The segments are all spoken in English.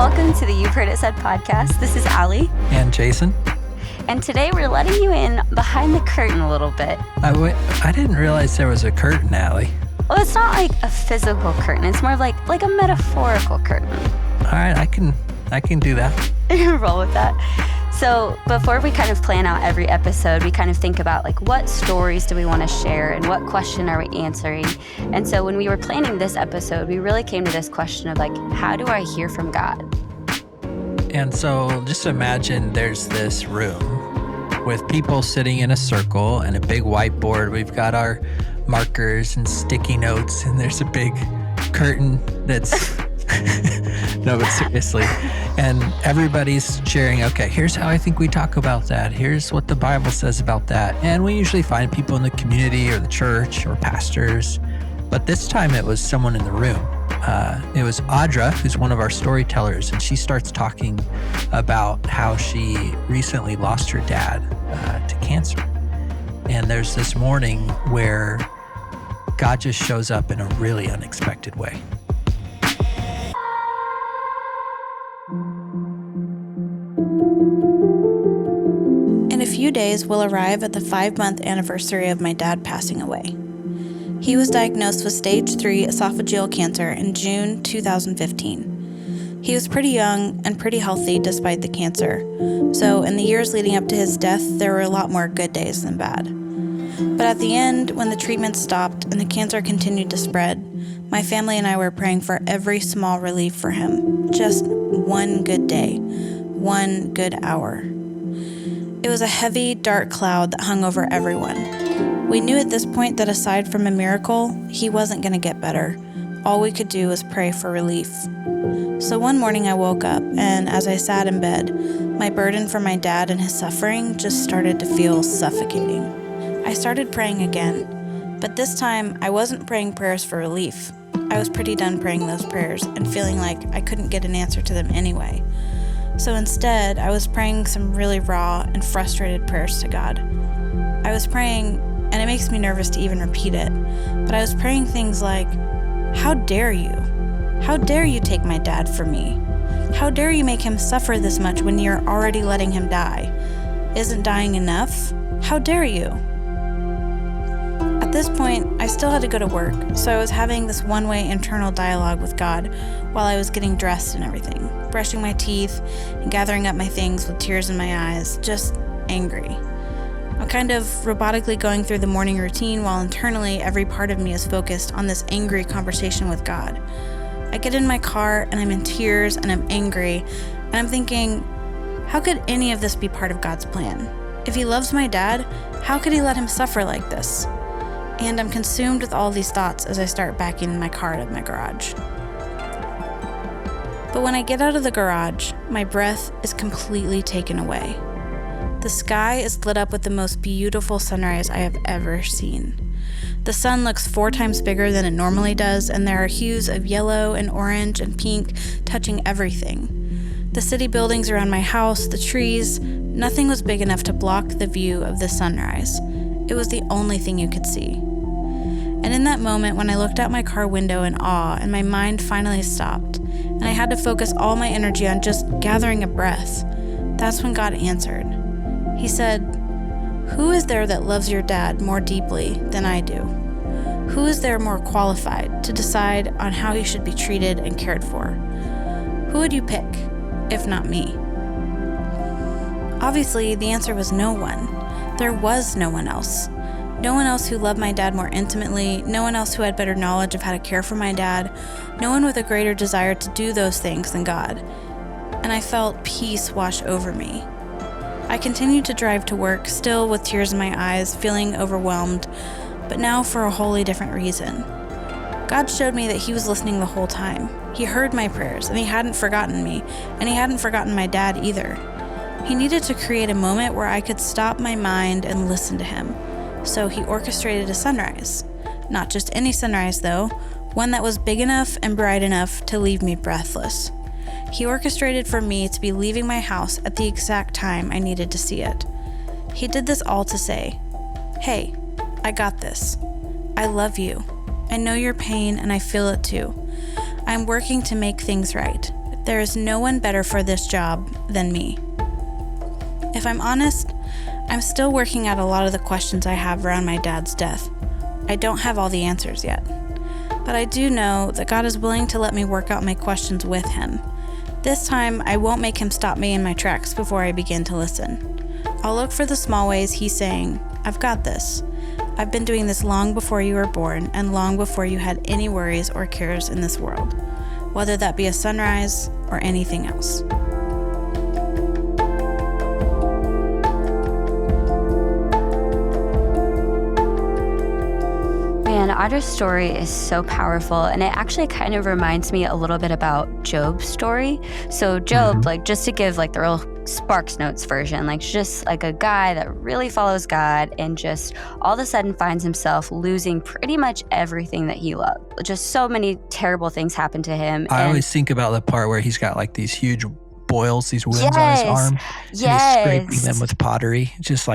Welcome to the You've Heard It Said podcast. This is Allie. And Jason. And today we're letting you in behind the curtain a little bit. I didn't realize there was a curtain, Allie. Well, it's not like a physical curtain. It's more like a metaphorical curtain. All right, I can do that. Roll with that. So before we kind of plan out every episode, we kind of think about what stories do we want to share and what question are we answering. And so when we were planning this episode, we really came to this question of how do I hear from God? And so just imagine there's this room with people sitting in a circle and a big whiteboard. We've got our markers and sticky notes, and there's a big curtain that's no, but seriously. And everybody's sharing, okay, here's how I think we talk about that. Here's what the Bible says about that. And we usually find people in the community or the church or pastors. But this time it was someone in the room. It was Audra, who's one of our storytellers, and she starts talking about how she recently lost her dad to cancer. And there's this morning where God just shows up in a really unexpected way. In a few days, we'll arrive at the 5-month anniversary of my dad passing away. He was diagnosed with stage 3 esophageal cancer in June 2015. He was pretty young and pretty healthy despite the cancer, so in the years leading up to his death, there were a lot more good days than bad. But at the end, when the treatment stopped and the cancer continued to spread, my family and I were praying for every small relief for him. Just one good day, one good hour. It was a heavy, dark cloud that hung over everyone. We knew at this point that aside from a miracle, he wasn't going to get better. All we could do was pray for relief. So one morning I woke up, and as I sat in bed, my burden for my dad and his suffering just started to feel suffocating. I started praying again, but this time I wasn't praying prayers for relief. I was pretty done praying those prayers and feeling like I couldn't get an answer to them anyway. So instead, I was praying some really raw and frustrated prayers to God. I was praying, and it makes me nervous to even repeat it, but I was praying things like, how dare you? How dare you take my dad from me? How dare you make him suffer this much when you're already letting him die? Isn't dying enough? How dare you? At this point, I still had to go to work, so I was having this one-way internal dialogue with God while I was getting dressed and everything, brushing my teeth and gathering up my things with tears in my eyes, just angry. I'm kind of robotically going through the morning routine while internally every part of me is focused on this angry conversation with God. I get in my car and I'm in tears and I'm angry, and I'm thinking, how could any of this be part of God's plan? If he loves my dad, how could he let him suffer like this? And I'm consumed with all these thoughts as I start backing my car out of my garage. But when I get out of the garage, my breath is completely taken away. The sky is lit up with the most beautiful sunrise I have ever seen. The sun looks 4 times bigger than it normally does, and there are hues of yellow and orange and pink touching everything. The city buildings around my house, the trees, nothing was big enough to block the view of the sunrise. It was the only thing you could see. And in that moment, when I looked out my car window in awe and my mind finally stopped, and I had to focus all my energy on just gathering a breath, that's when God answered. He said, "Who is there that loves your dad more deeply than I do? Who is there more qualified to decide on how he should be treated and cared for? Who would you pick, if not me?" Obviously, the answer was no one. There was no one else. No one else who loved my dad more intimately, no one else who had better knowledge of how to care for my dad, no one with a greater desire to do those things than God. And I felt peace wash over me. I continued to drive to work, still with tears in my eyes, feeling overwhelmed, but now for a wholly different reason. God showed me that he was listening the whole time. He heard my prayers, and he hadn't forgotten me, and he hadn't forgotten my dad either. He needed to create a moment where I could stop my mind and listen to him. So he orchestrated a sunrise. Not just any sunrise though, one that was big enough and bright enough to leave me breathless. He orchestrated for me to be leaving my house at the exact time I needed to see it. He did this all to say, "Hey, I got this. I love you. I know your pain and I feel it too. I'm working to make things right. There is no one better for this job than me. If I'm honest, I'm still working out a lot of the questions I have around my dad's death. I don't have all the answers yet. But I do know that God is willing to let me work out my questions with him. This time, I won't make him stop me in my tracks before I begin to listen. I'll look for the small ways he's saying, I've got this. I've been doing this long before you were born and long before you had any worries or cares in this world, whether that be a sunrise or anything else. Man, Audra's story is so powerful, and it actually kind of reminds me a little bit about Job's story. So Job, just to give the real Sparks Notes version, just like a guy that really follows God and just all of a sudden finds himself losing pretty much everything that he loved. Just so many terrible things happen to him. I always think about the part where he's got these huge boils, these wounds on his arm, and he's scraping them with pottery. Just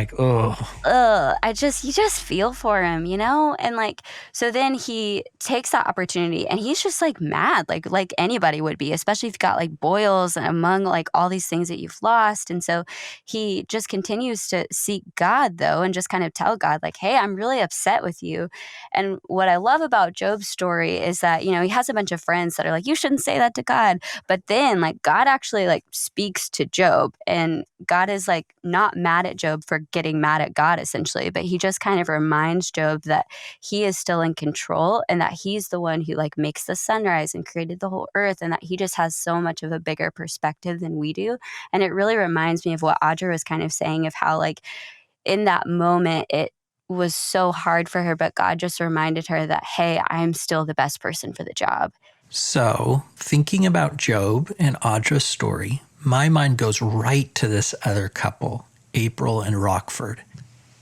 you just feel for him, And so then he takes that opportunity and he's just mad, like anybody would be, especially if you've got boils and among all these things that you've lost. And so he just continues to seek God though, and just kind of tell God hey, I'm really upset with you. And what I love about Job's story is that, he has a bunch of friends that are you shouldn't say that to God. But then God actually speaks to Job, and God is not mad at Job for getting mad at God essentially, but he just kind of reminds Job that he is still in control and that he's the one who makes the sunrise and created the whole earth, and that he just has so much of a bigger perspective than we do. And it really reminds me of what Audra was kind of saying, of how in that moment it was so hard for her, but God just reminded her that, hey, I'm still the best person for the job. So, thinking about Job and Audra's story, my mind goes right to this other couple, April and Rockford.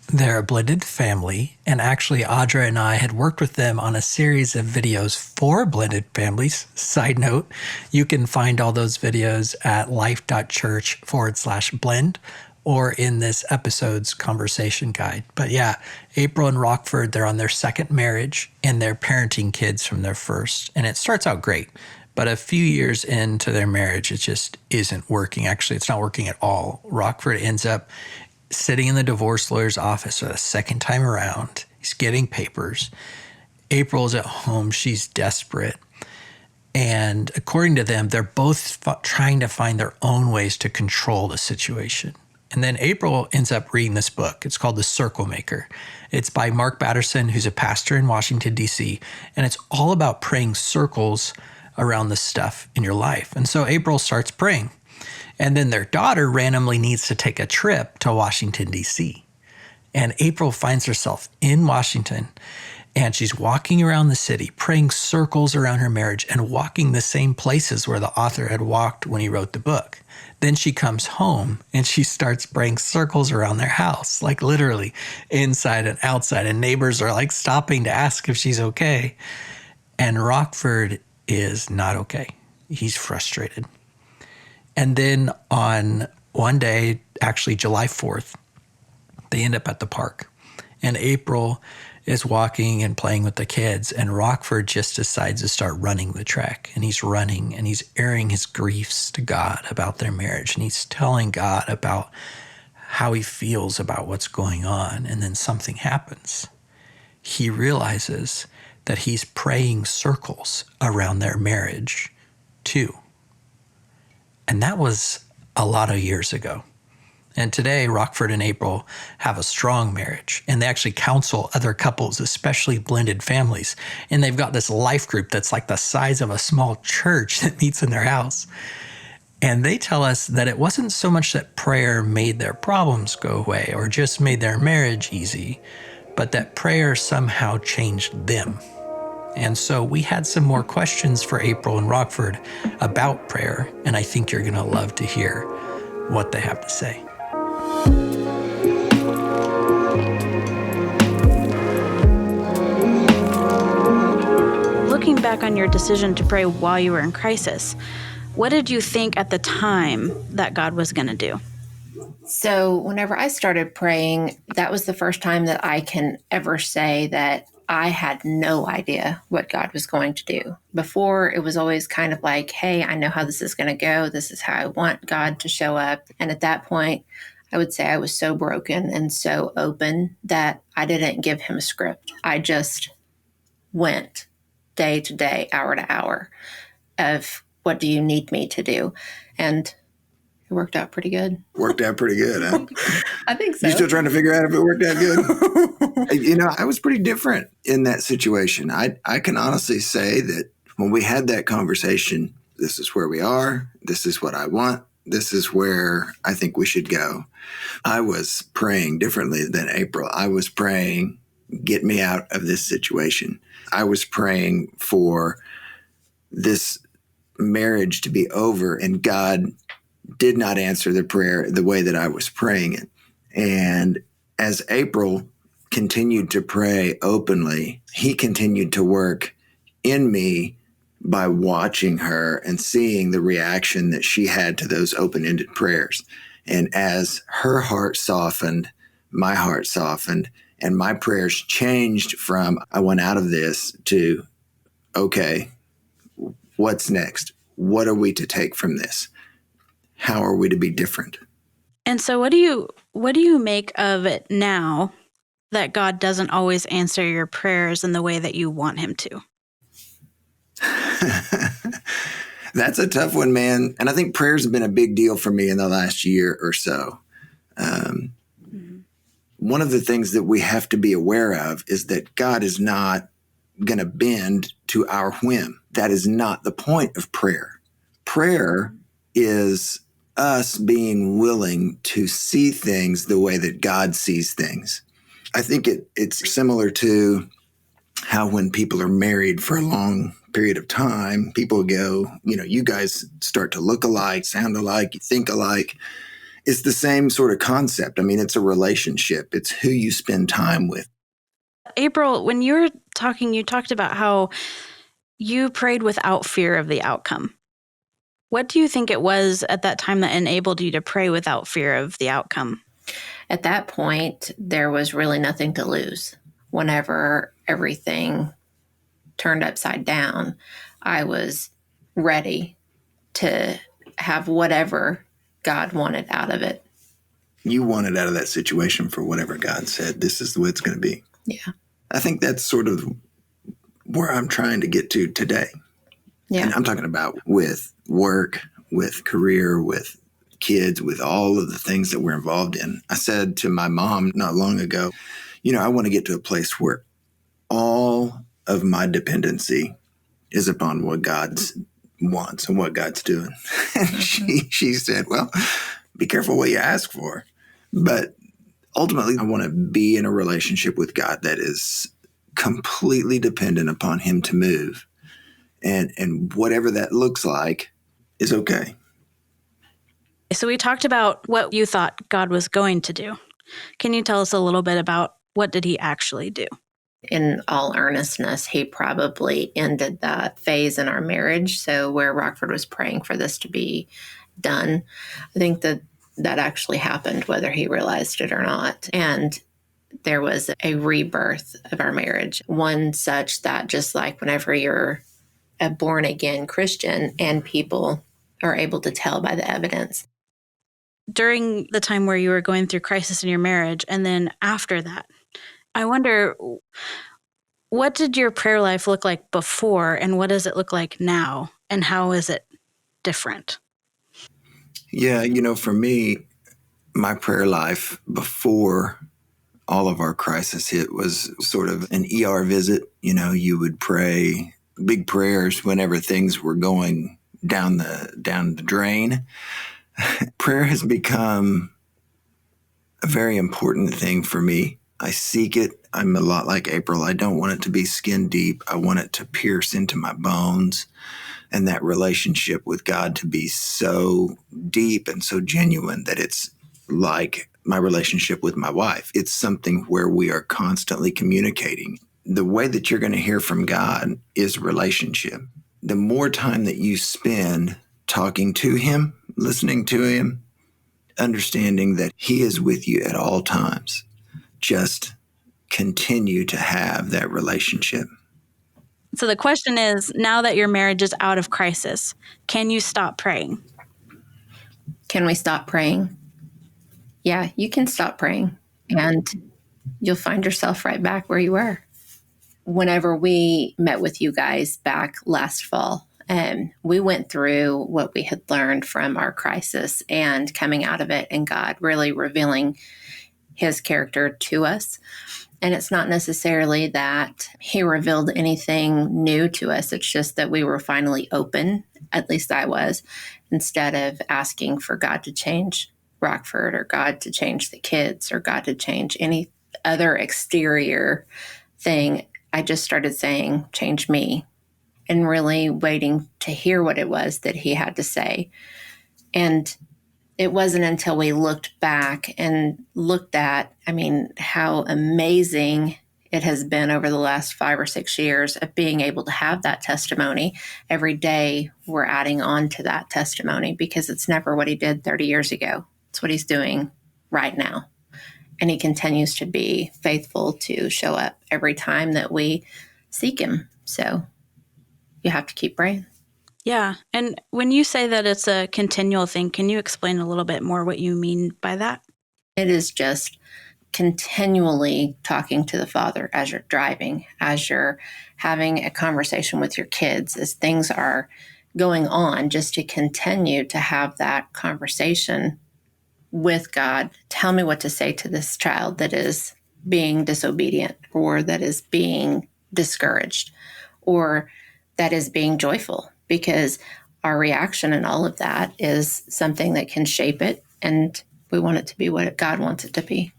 They're a blended family, and actually Audra and I had worked with them on a series of videos for blended families. Side note, you can find all those videos at Life.Church/blend or in this episode's conversation guide. But yeah, April and Rockford, they're on their second marriage and they're parenting kids from their first. And it starts out great, but a few years into their marriage, it just isn't working. Actually, it's not working at all. Rockford ends up sitting in the divorce lawyer's office for the second time around. He's getting papers. April's at home. She's desperate. And according to them, they're both trying to find their own ways to control the situation. And then April ends up reading this book. It's called The Circle Maker. It's by Mark Batterson, who's a pastor in Washington, D.C., and it's all about praying circles around the stuff in your life. And so April starts praying. And then their daughter randomly needs to take a trip to Washington, D.C. And April finds herself in Washington, and she's walking around the city, praying circles around her marriage and walking the same places where the author had walked when he wrote the book. Then she comes home and she starts praying circles around their house, literally inside and outside. And neighbors are stopping to ask if she's okay. And Rockford is not okay. He's frustrated. And then on one day, actually July 4th, they end up at the park. And April is walking and playing with the kids, and Rockford just decides to start running the track. And he's running and he's airing his griefs to God about their marriage. And he's telling God about how he feels about what's going on. And then something happens. He realizes that he's praying circles around their marriage too. And that was a lot of years ago. And today, Rockford and April have a strong marriage, and they actually counsel other couples, especially blended families. And they've got this life group that's the size of a small church that meets in their house. And they tell us that it wasn't so much that prayer made their problems go away or just made their marriage easy, but that prayer somehow changed them. And so we had some more questions for April and Rockford about prayer, and I think you're going to love to hear what they have to say. Looking back on your decision to pray while you were in crisis, what did you think at the time that God was going to do? So whenever I started praying, that was the first time that I can ever say that I had no idea what God was going to do. Before, it was always kind of like, hey, I know how this is going to go. This is how I want God to show up. And at that point, I would say I was so broken and so open that I didn't give him a script. I just went day to day, hour to hour of what do you need me to do? And it worked out pretty good. Worked out pretty good, huh? I think so. You still trying to figure out if it worked out good? I was pretty different in that situation. I can honestly say that when we had that conversation, this is where we are. This is what I want. This is where I think we should go. I was praying differently than April. I was praying, get me out of this situation. I was praying for this marriage to be over, and God did not answer the prayer the way that I was praying it. And as April continued to pray openly, he continued to work in me by watching her and seeing the reaction that she had to those open-ended prayers. And as her heart softened, my heart softened, and my prayers changed from, I went out of this, to, okay, what's next? What are we to take from this? How are we to be different? And so what do you make of it now that God doesn't always answer your prayers in the way that you want him to? That's a tough one, man. And I think prayers have been a big deal for me in the last year or so. One of the things that we have to be aware of is that God is not going to bend to our whim. That is not the point of prayer. Prayer is us being willing to see things the way that God sees things. I think it's similar to how when people are married for a long period of time, people go, you guys start to look alike, sound alike, you think alike. It's the same sort of concept. I mean, it's a relationship. It's who you spend time with. April, when you were talking, you talked about how you prayed without fear of the outcome. What do you think it was at that time that enabled you to pray without fear of the outcome? At that point, there was really nothing to lose. Whenever everything turned upside down, I was ready to have whatever God wanted out of it. You wanted out of that situation for whatever God said, this is the way it's going to be. Yeah. I think that's sort of where I'm trying to get to today. Yeah. And I'm talking about with work, with career, with kids, with all of the things that we're involved in. I said to my mom not long ago, I want to get to a place where all of my dependency is upon what God wants and what God's doing. And she said, well, be careful what you ask for. But ultimately, I want to be in a relationship with God that is completely dependent upon him to move. And whatever that looks like is okay. So we talked about what you thought God was going to do. Can you tell us a little bit about what did he actually do? In all earnestness, he probably ended that phase in our marriage. So where Rockford was praying for this to be done, I think that actually happened, whether he realized it or not. And there was a rebirth of our marriage, one such that just like whenever you're a born again Christian and people are able to tell by the evidence. During the time where you were going through crisis in your marriage, and then after that, I wonder, what did your prayer life look like before, and what does it look like now, and how is it different? Yeah, for me, my prayer life before all of our crisis hit was sort of an ER visit. You would pray big prayers whenever things were going down the drain. Prayer has become a very important thing for me. I seek it. I'm a lot like April. I don't want it to be skin deep. I want it to pierce into my bones, and that relationship with God to be so deep and so genuine that it's like my relationship with my wife. It's something where we are constantly communicating. The way that you're going to hear from God is relationship. The more time that you spend talking to him, listening to him, understanding that he is with you at all times, just continue to have that relationship. So the question is, now that your marriage is out of crisis, can you stop praying? Can we stop praying? Yeah, you can stop praying, and you'll find yourself right back where you were. Whenever we met with you guys back last fall, we went through what we had learned from our crisis and coming out of it, and God really revealing his character to us. And it's not necessarily that he revealed anything new to us. It's just that we were finally open, at least I was, instead of asking for God to change Rockford or God to change the kids or God to change any other exterior thing. I just started saying, change me, and really waiting to hear what it was that he had to say. And it wasn't until we looked back and looked at, how amazing it has been over the last 5 or 6 years of being able to have that testimony. Every day we're adding on to that testimony, because it's never what he did 30 years ago. It's what he's doing right now. And he continues to be faithful to show up every time that we seek him. So you have to keep praying. Yeah. And when you say that it's a continual thing, can you explain a little bit more what you mean by that? It is just continually talking to the Father as you're driving, as you're having a conversation with your kids, as things are going on, just to continue to have that conversation with God. Tell me what to say to this child that is being disobedient, or that is being discouraged, or that is being joyful, because our reaction in all of that is something that can shape it, and we want it to be what God wants it to be.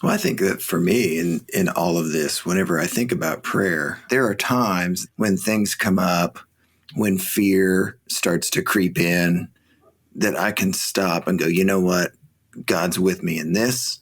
Well, I think that for me in all of this, whenever I think about prayer, there are times when things come up, when fear starts to creep in, that I can stop and go, you know what? God's with me in this.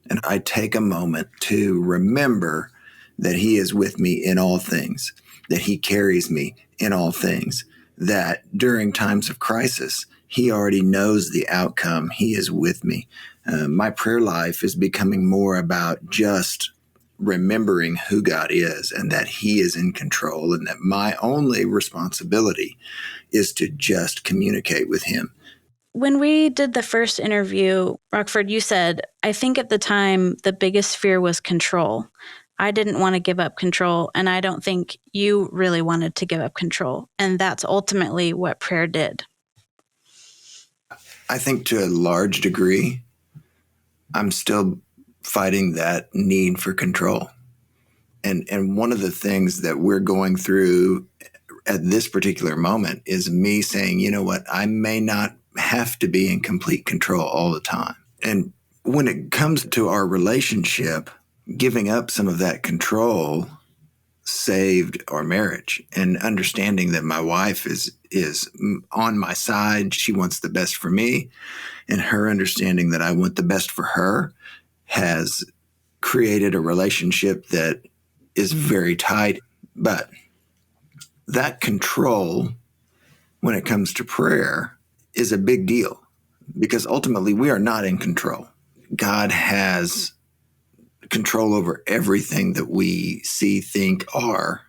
And I take a moment to remember that he is with me in all things, that he carries me in all things, that during times of crisis, he already knows the outcome. He is with me. My prayer life is becoming more about just remembering who God is and that he is in control, and that my only responsibility is to just communicate with him. When we did the first interview, Rockford, you said, I think at the time the biggest fear was control. I didn't want to give up control, and I don't think you really wanted to give up control. And that's ultimately what prayer did. I think to a large degree, I'm still fighting that need for control. And one of the things that we're going through at this particular moment is me saying, you know what, I may not have to be in complete control all the time. And when it comes to our relationship, giving up some of that control saved our marriage, and understanding that my wife is on my side. She wants the best for me, and her understanding that I want the best for her has created a relationship that is very tight. But that control, when it comes to prayer, is a big deal, because ultimately we are not in control. God has control over everything that we see, think, are.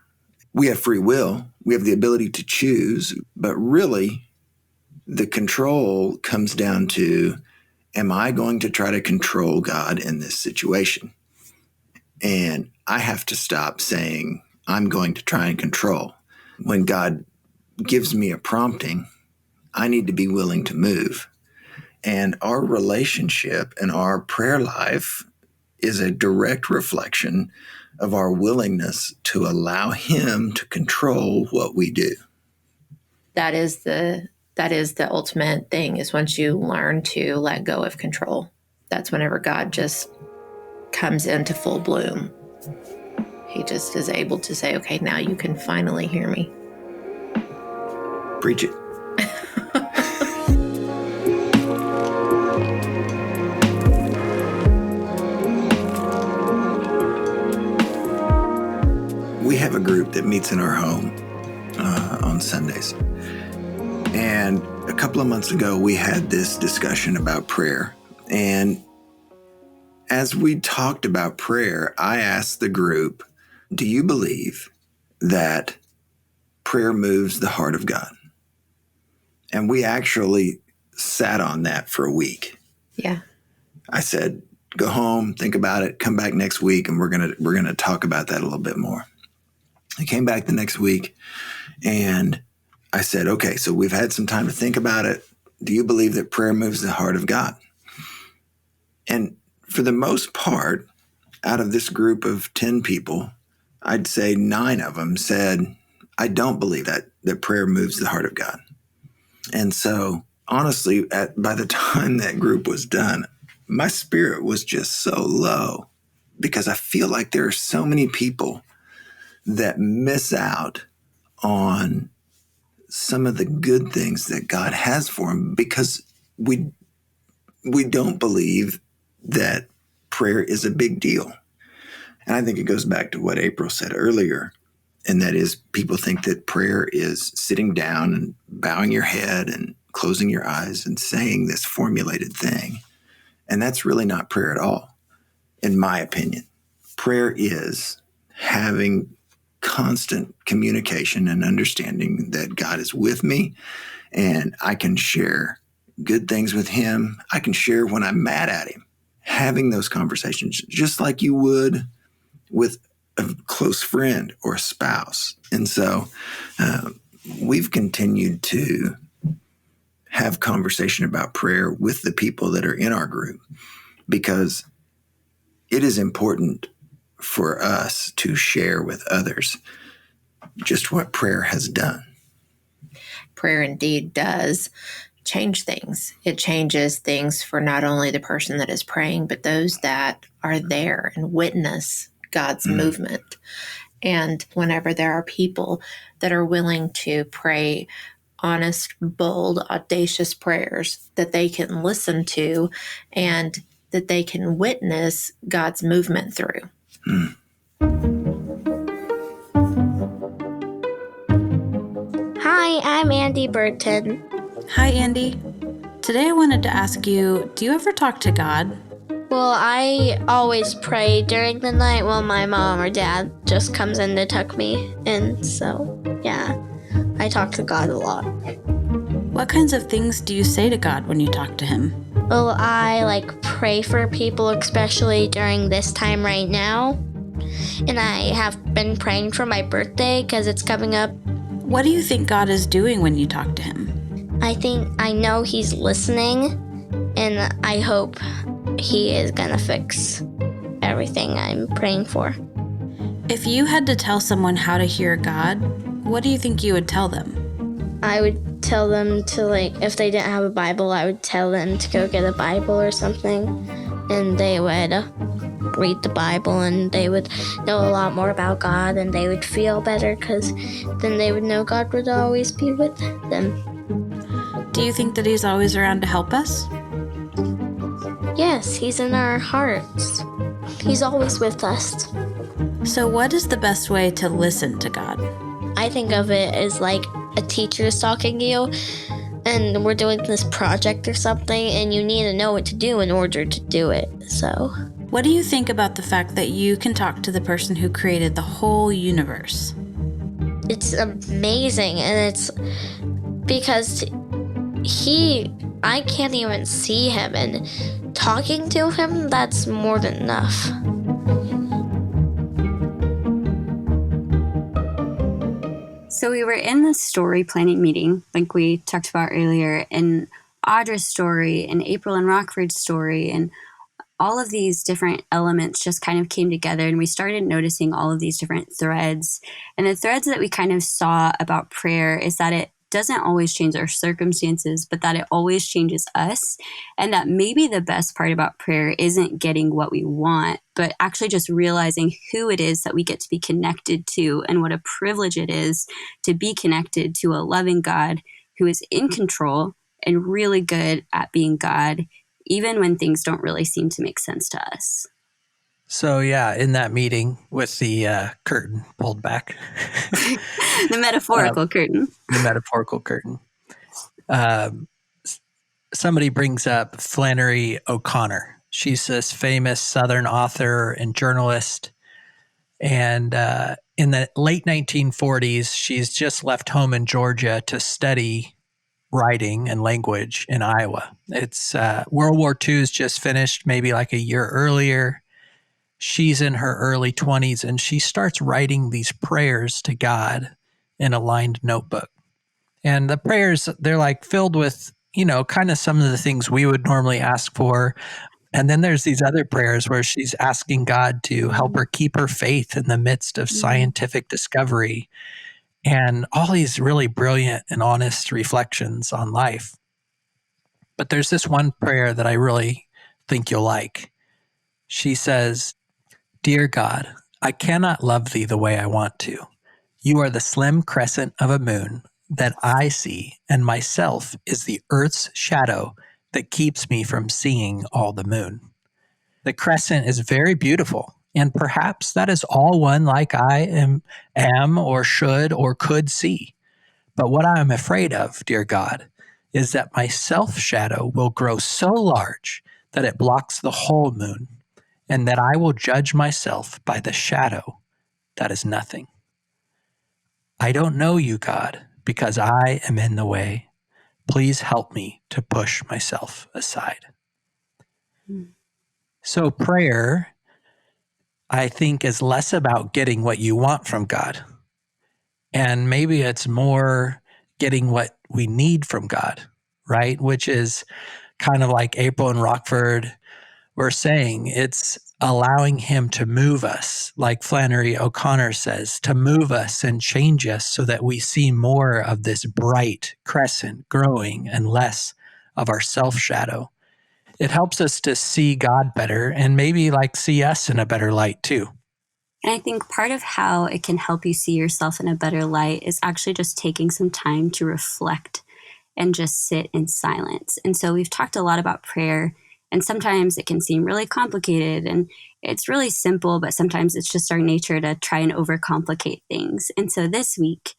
We have free will. We have the ability to choose, but really the control comes down to, am I going to try to control God in this situation? And I have to stop saying, I'm going to try and control. When God gives me a prompting, I need to be willing to move. And our relationship and our prayer life is a direct reflection of our willingness to allow him to control what we do. That is the ultimate thing, is once you learn to let go of control, that's whenever God just comes into full bloom. He just is able to say, okay, now you can finally hear me. Preach it. We have a group that meets in our home on Sundays. And a couple of months ago, we had this discussion about prayer. And as we talked about prayer, I asked the group, do you believe that prayer moves the heart of God? And we actually sat on that for a week. Yeah. I said, go home, think about it, come back next week, and we're gonna talk about that a little bit more. I came back the next week and I said, okay, so we've had some time to think about it. Do you believe that prayer moves the heart of God? And for the most part, out of this group of 10 people, I'd say 9 of them said, I don't believe that prayer moves the heart of God. And so honestly, by the time that group was done, my spirit was just so low because I feel like there are so many people that miss out on some of the good things that God has for them because we don't believe that prayer is a big deal. And I think it goes back to what April said earlier, and that is people think that prayer is sitting down and bowing your head and closing your eyes and saying this formulated thing. And that's really not prayer at all, in my opinion. Prayer is having constant communication and understanding that God is with me and I can share good things with him. I can share when I'm mad at him. Having those conversations just like you would with a close friend or a spouse. And so we've continued to have conversation about prayer with the people that are in our group because it is important for us to share with others just what prayer has done. Prayer indeed does change things. It changes things for not only the person that is praying, but those that are there and witness God's movement. And whenever there are people that are willing to pray honest, bold, audacious prayers that they can listen to and that they can witness God's movement through. Hi, I'm Andy Burton. Hi, Andy. Today I wanted to ask you, do you ever talk to God? Well, I always pray during the night while my mom or dad just comes in to tuck me in. So, yeah, I talk to God a lot. What kinds of things do you say to God when you talk to him? Well, I pray for people, especially during this time right now. And I have been praying for my birthday because it's coming up. What do you think God is doing when you talk to him? I know he's listening, and I hope he is gonna fix everything I'm praying for. If you had to tell someone how to hear God, what do you think you would tell them? I would tell them to, if they didn't have a Bible, I would tell them to go get a Bible or something, and they would read the Bible, and they would know a lot more about God, and they would feel better, because then they would know God would always be with them. Do you think that he's always around to help us? Yes, he's in our hearts. He's always with us. So what is the best way to listen to God? I think of it as like a teacher is talking to you, and we're doing this project or something, and you need to know what to do in order to do it. So, what do you think about the fact that you can talk to the person who created the whole universe? It's amazing, and it's because I can't even see him, and talking to him, that's more than enough. So we were in the story planning meeting, like we talked about earlier, and Audra's story and April and Rockford's story, and all of these different elements just kind of came together, and we started noticing all of these different threads. And the threads that we kind of saw about prayer is that it doesn't always change our circumstances, but that it always changes us. And that maybe the best part about prayer isn't getting what we want, but actually just realizing who it is that we get to be connected to, and what a privilege it is to be connected to a loving God who is in control and really good at being God, even when things don't really seem to make sense to us. So yeah, in that meeting with the curtain pulled back, The metaphorical curtain. the metaphorical curtain, somebody brings up Flannery O'Connor. She's this famous Southern author and journalist. And in the late 1940s, she's just left home in Georgia to study writing and language in Iowa. It's World War II is just finished, maybe like a year earlier. She's in her early 20s, and she starts writing these prayers to God in a lined notebook. And the prayers, they're like filled with, kind of some of the things we would normally ask for. And then there's these other prayers where she's asking God to help her keep her faith in the midst of scientific discovery and all these really brilliant and honest reflections on life. But there's this one prayer that I really think you'll like. She says, "Dear God, I cannot love thee the way I want to. You are the slim crescent of a moon that I see, and myself is the earth's shadow that keeps me from seeing all the moon. The crescent is very beautiful, and perhaps that is all one like I am or should or could see. But what I am afraid of, dear God, is that my self-shadow will grow so large that it blocks the whole moon, and that I will judge myself by the shadow that is nothing. I don't know you, God, because I am in the way. Please help me to push myself aside." So prayer, I think, is less about getting what you want from God. And maybe it's more getting what we need from God, right? Which is kind of like April and Rockford were saying. It's allowing him to move us, like Flannery O'Connor says, to move us and change us so that we see more of this bright crescent growing and less of our self-shadow. It helps us to see God better and maybe like see us in a better light too. And I think part of how it can help you see yourself in a better light is actually just taking some time to reflect and just sit in silence. And so we've talked a lot about prayer, and sometimes it can seem really complicated and it's really simple, but sometimes it's just our nature to try and overcomplicate things. And so this week,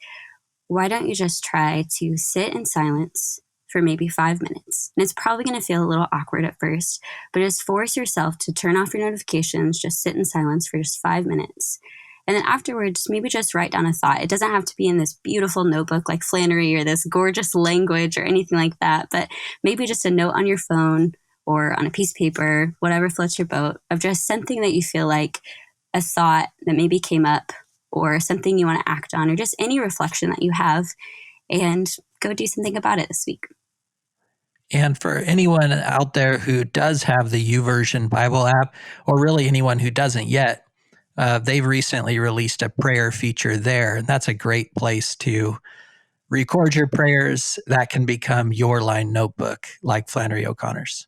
why don't you just try to sit in silence for maybe 5 minutes? And it's probably going to feel a little awkward at first, but just force yourself to turn off your notifications, just sit in silence for just 5 minutes. And then afterwards, maybe just write down a thought. It doesn't have to be in this beautiful notebook like Flannery or this gorgeous language or anything like that, but maybe just a note on your phone or on a piece of paper, whatever floats your boat, of just something that you feel like, a thought that maybe came up or something you want to act on, or just any reflection that you have, and go do something about it this week. And for anyone out there who does have the YouVersion Bible app, or really anyone who doesn't yet, they've recently released a prayer feature there. And that's a great place to record your prayers. That can become your line notebook, like Flannery O'Connor's.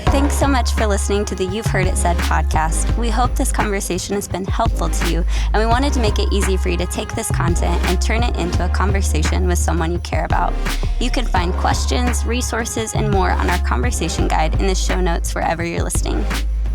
Thanks so much for listening to the You've Heard It Said podcast. We hope this conversation has been helpful to you, and we wanted to make it easy for you to take this content and turn it into a conversation with someone you care about. You can find questions, resources, and more on our conversation guide in the show notes wherever you're listening.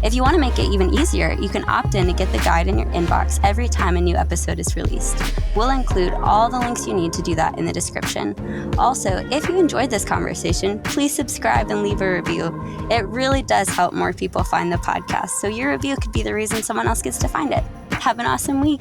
If you want to make it even easier, you can opt in to get the guide in your inbox every time a new episode is released. We'll include all the links you need to do that in the description. Also, if you enjoyed this conversation, please subscribe and leave a review. It really does help more people find the podcast, so your review could be the reason someone else gets to find it. Have an awesome week.